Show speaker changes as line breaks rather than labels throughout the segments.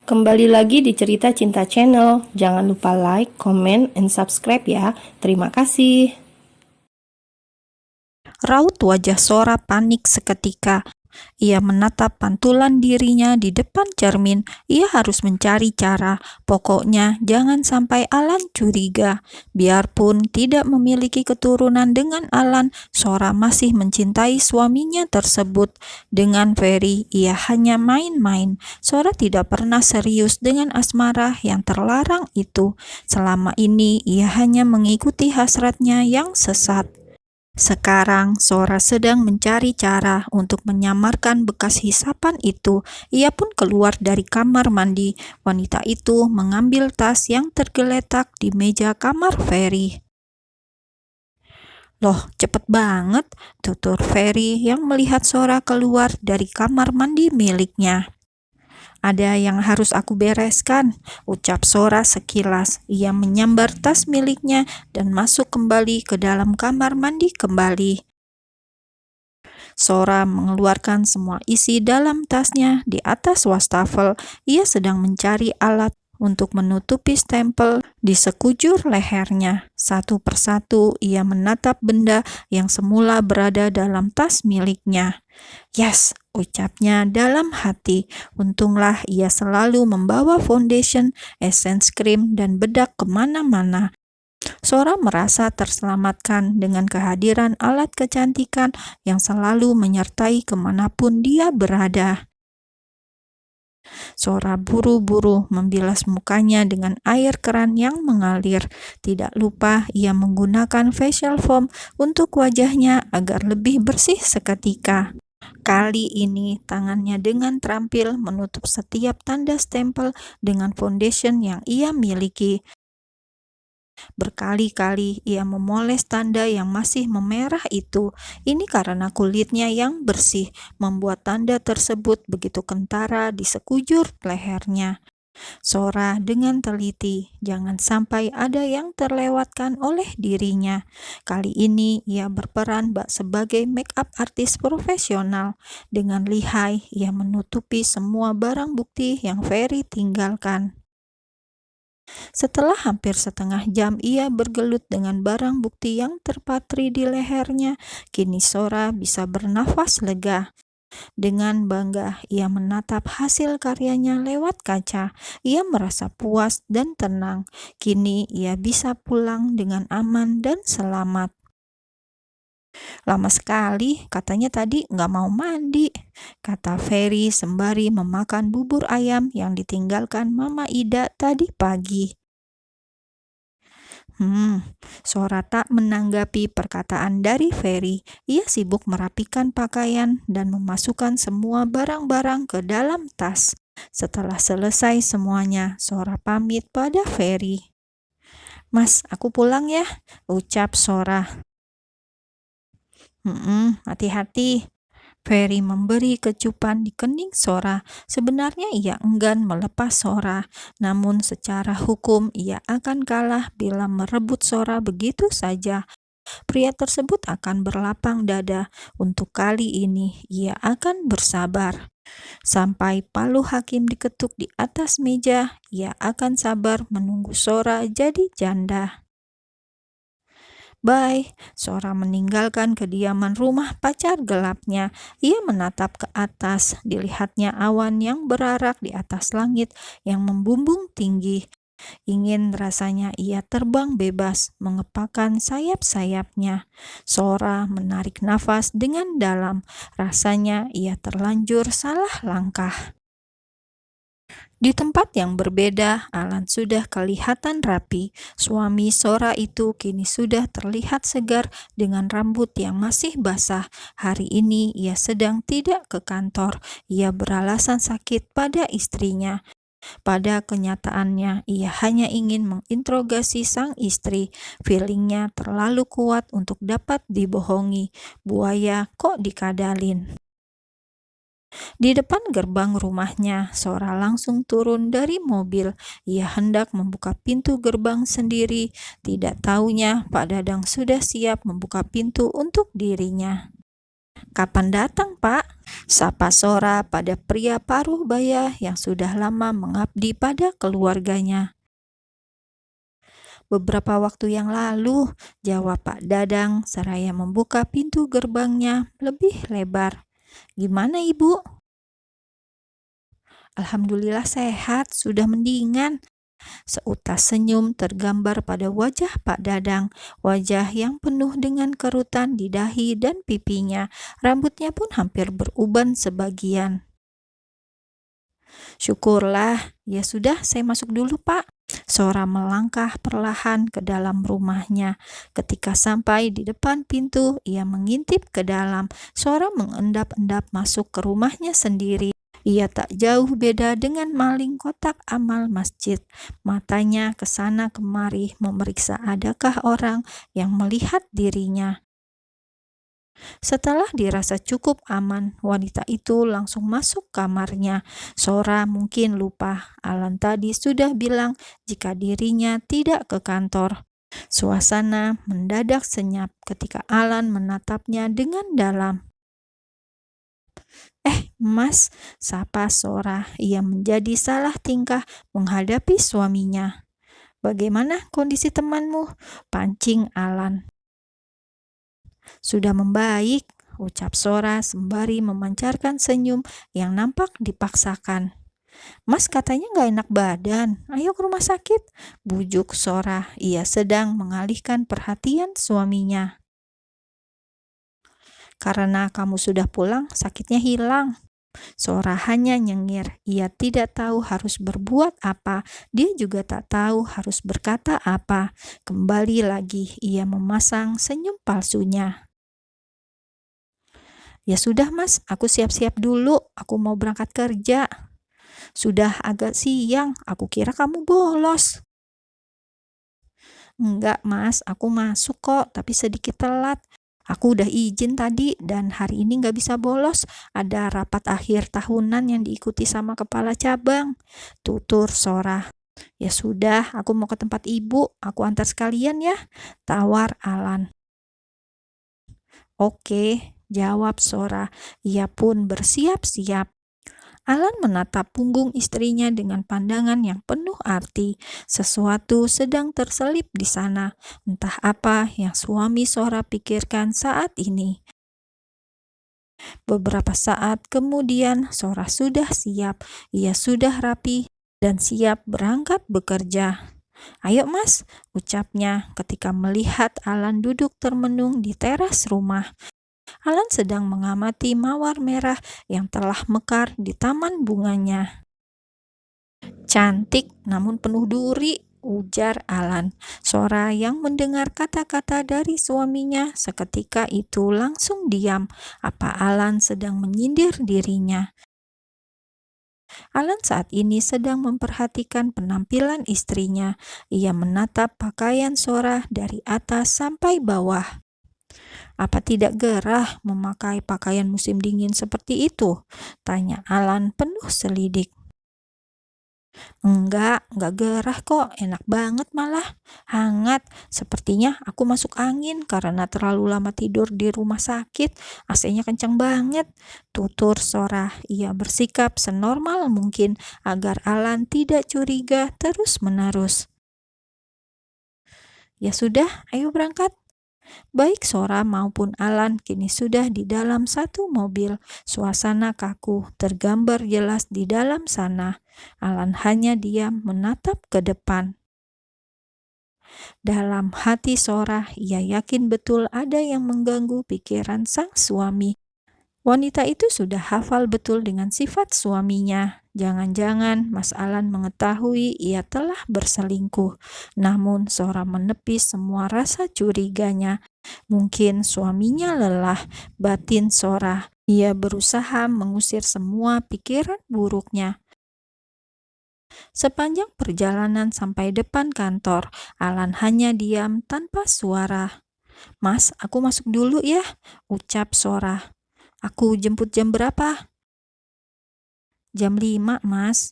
Kembali lagi di Cerita Cinta Channel. Jangan lupa like, comment, and subscribe ya. Terima kasih.
Raut wajah Sora panik seketika. Ia menatap pantulan dirinya di depan cermin. Ia harus mencari cara. Pokoknya jangan sampai Alan curiga. Biarpun tidak memiliki keturunan dengan Alan, Sora masih mencintai suaminya tersebut. Dengan Ferry, ia hanya main-main. Sora tidak pernah serius dengan asmara yang terlarang itu. Selama ini, ia hanya mengikuti hasratnya yang sesat. Sekarang, Sora sedang mencari cara untuk menyamarkan bekas hisapan itu. Ia pun keluar dari kamar mandi. Wanita itu mengambil tas yang tergeletak di meja kamar Ferry. "Loh, cepet banget," tutur Ferry yang melihat Sora keluar dari kamar mandi miliknya. "Ada yang harus aku bereskan," ucap Sora sekilas. Ia menyambar tas miliknya dan masuk kembali ke dalam kamar mandi kembali. Sora mengeluarkan semua isi dalam tasnya di atas wastafel. Ia sedang mencari alat untuk menutupi stempel di sekujur lehernya. Satu persatu ia menatap benda yang semula berada dalam tas miliknya. "Yes," ucapnya dalam hati. Untunglah ia selalu membawa foundation, essence cream, dan bedak kemana-mana. Sora merasa terselamatkan dengan kehadiran alat kecantikan yang selalu menyertai kemanapun dia berada. Sora buru-buru membilas mukanya dengan air keran yang mengalir. Tidak lupa ia menggunakan facial foam untuk wajahnya agar lebih bersih seketika. Kali ini tangannya dengan terampil menutup setiap tanda stempel dengan foundation yang ia miliki. Berkali-kali ia memoles tanda yang masih memerah itu. Ini karena kulitnya yang bersih, membuat tanda tersebut begitu kentara di sekujur lehernya. Sora dengan teliti, jangan sampai ada yang terlewatkan oleh dirinya. Kali ini ia berperan sebagai make up artis profesional. Dengan lihai, ia menutupi semua barang bukti yang Ferry tinggalkan. Setelah hampir setengah jam ia bergelut dengan barang bukti yang terpatri di lehernya, kini Sora bisa bernafas lega. Dengan bangga, ia menatap hasil karyanya lewat kaca. Ia merasa puas dan tenang. Kini ia bisa pulang dengan aman dan selamat. "Lama sekali, katanya tadi nggak mau mandi," kata Ferry sembari memakan bubur ayam yang ditinggalkan Mama Ida tadi pagi. Sora tak menanggapi perkataan dari Ferry. Ia sibuk merapikan pakaian dan memasukkan semua barang-barang ke dalam tas. Setelah selesai semuanya, Sora pamit pada Ferry. "Mas, aku pulang ya," ucap Sora. Hati-hati." Ferry memberi kecupan di kening Sora. Sebenarnya ia enggan melepas Sora, namun secara hukum ia akan kalah bila merebut Sora begitu saja. Pria tersebut akan berlapang dada. Untuk kali ini ia akan bersabar. Sampai palu hakim diketuk di atas meja, ia akan sabar menunggu Sora jadi janda. "Bye." Sora meninggalkan kediaman rumah pacar gelapnya. Ia menatap ke atas. Dilihatnya awan yang berarak di atas langit yang membumbung tinggi. Ingin rasanya ia terbang bebas, mengepakkan sayap-sayapnya. Sora menarik nafas dengan dalam. Rasanya ia terlanjur salah langkah. Di tempat yang berbeda, Alan sudah kelihatan rapi. Suami Sora itu kini sudah terlihat segar dengan rambut yang masih basah. Hari ini ia sedang tidak ke kantor. Ia beralasan sakit pada istrinya. Pada kenyataannya, ia hanya ingin menginterogasi sang istri. Feelingnya terlalu kuat untuk dapat dibohongi. Buaya kok dikadalin. Di depan gerbang rumahnya, Sora langsung turun dari mobil. Ia hendak membuka pintu gerbang sendiri. Tidak taunya Pak Dadang sudah siap membuka pintu untuk dirinya. Kapan datang, Pak? Sapa Sora pada pria paruh baya yang sudah lama mengabdi pada keluarganya. Beberapa waktu yang lalu, jawab Pak Dadang seraya membuka pintu gerbangnya lebih lebar. Gimana, Ibu? Alhamdulillah sehat, sudah mendingan. Seutas senyum tergambar pada wajah Pak Dadang, wajah yang penuh dengan kerutan di dahi dan pipinya. Rambutnya pun hampir beruban sebagian. Syukurlah, ya sudah saya masuk dulu, Pak. Sora melangkah perlahan ke dalam rumahnya. Ketika sampai di depan pintu, ia mengintip ke dalam. Sora mengendap-endap masuk ke rumahnya sendiri. Ia tak jauh beda dengan maling kotak amal masjid. Matanya ke sana kemari memeriksa adakah orang yang melihat dirinya. Setelah dirasa cukup aman, wanita itu langsung masuk kamarnya. Sora mungkin lupa, Alan tadi sudah bilang jika dirinya tidak ke kantor. Suasana mendadak senyap ketika Alan menatapnya dengan dalam. Mas, sapa Sora. Ia menjadi salah tingkah menghadapi suaminya. Bagaimana kondisi temanmu? Pancing Alan. Sudah membaik, ucap Sora sembari memancarkan senyum yang nampak dipaksakan. Mas katanya gak enak badan, ayo ke rumah sakit, bujuk Sora. Ia sedang mengalihkan perhatian suaminya. Karena kamu sudah pulang, sakitnya hilang. Sora hanya nyengir. Ia tidak tahu harus berbuat apa. Dia juga tak tahu harus berkata apa. Kembali lagi ia memasang senyum palsunya. Ya sudah Mas, aku siap-siap dulu. Aku mau berangkat kerja. Sudah agak siang, aku kira kamu bolos. Enggak Mas, aku masuk kok, tapi sedikit telat. Aku udah izin tadi dan hari ini nggak bisa bolos. Ada rapat akhir tahunan yang diikuti sama kepala cabang. Tutur Sora. Ya sudah, aku mau ke tempat ibu. Aku antar sekalian ya. Tawar Alan. Oke, jawab Sora. Ia pun bersiap-siap. Alan menatap punggung istrinya dengan pandangan yang penuh arti. Sesuatu sedang terselip di sana. Entah apa yang suami Sora pikirkan saat ini. Beberapa saat kemudian Sora sudah siap. Ia sudah rapi dan siap berangkat bekerja. Ayo Mas, ucapnya ketika melihat Alan duduk termenung di teras rumah. Alan sedang mengamati mawar merah yang telah mekar di taman bunganya. Cantik namun penuh duri, ujar Alan. Sora yang mendengar kata-kata dari suaminya seketika itu langsung diam. Apa Alan sedang menyindir dirinya? Alan saat ini sedang memperhatikan penampilan istrinya. Ia menatap pakaian Sora dari atas sampai bawah. Apa tidak gerah memakai pakaian musim dingin seperti itu? Tanya Alan penuh selidik. Enggak gerah kok, enak banget malah. Hangat, sepertinya aku masuk angin karena terlalu lama tidur di rumah sakit. AC-nya kencang banget, tutur Sora. Ia bersikap senormal mungkin agar Alan tidak curiga terus-menerus. Ya sudah, ayo berangkat. Baik Sora maupun Alan kini sudah di dalam satu mobil. Suasana kaku tergambar jelas di dalam sana. Alan hanya diam menatap ke depan. Dalam hati Sora, ia yakin betul ada yang mengganggu pikiran sang suami. Wanita itu sudah hafal betul dengan sifat suaminya. Jangan-jangan Mas Alan mengetahui ia telah berselingkuh. Namun Sora menepis semua rasa curiganya. Mungkin suaminya lelah, batin Sora. Ia berusaha mengusir semua pikiran buruknya. Sepanjang perjalanan sampai depan kantor, Alan hanya diam tanpa suara. Mas, aku masuk dulu ya, ucap Sora. Aku jemput jam berapa? Jam 5, Mas.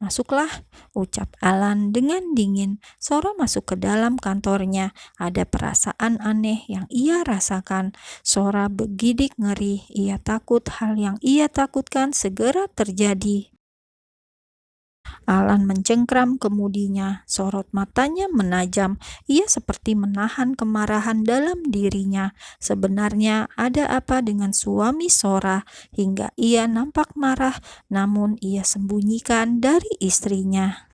"Masuklah," ucap Alan dengan dingin. Sora masuk ke dalam kantornya. Ada perasaan aneh yang ia rasakan. Sora bergidik ngeri. Ia takut hal yang ia takutkan segera terjadi. Alan mencengkram kemudinya. Sorot matanya menajam. Ia seperti menahan kemarahan dalam dirinya. Sebenarnya ada apa dengan suami Sora hingga ia nampak marah, namun ia sembunyikan dari istrinya.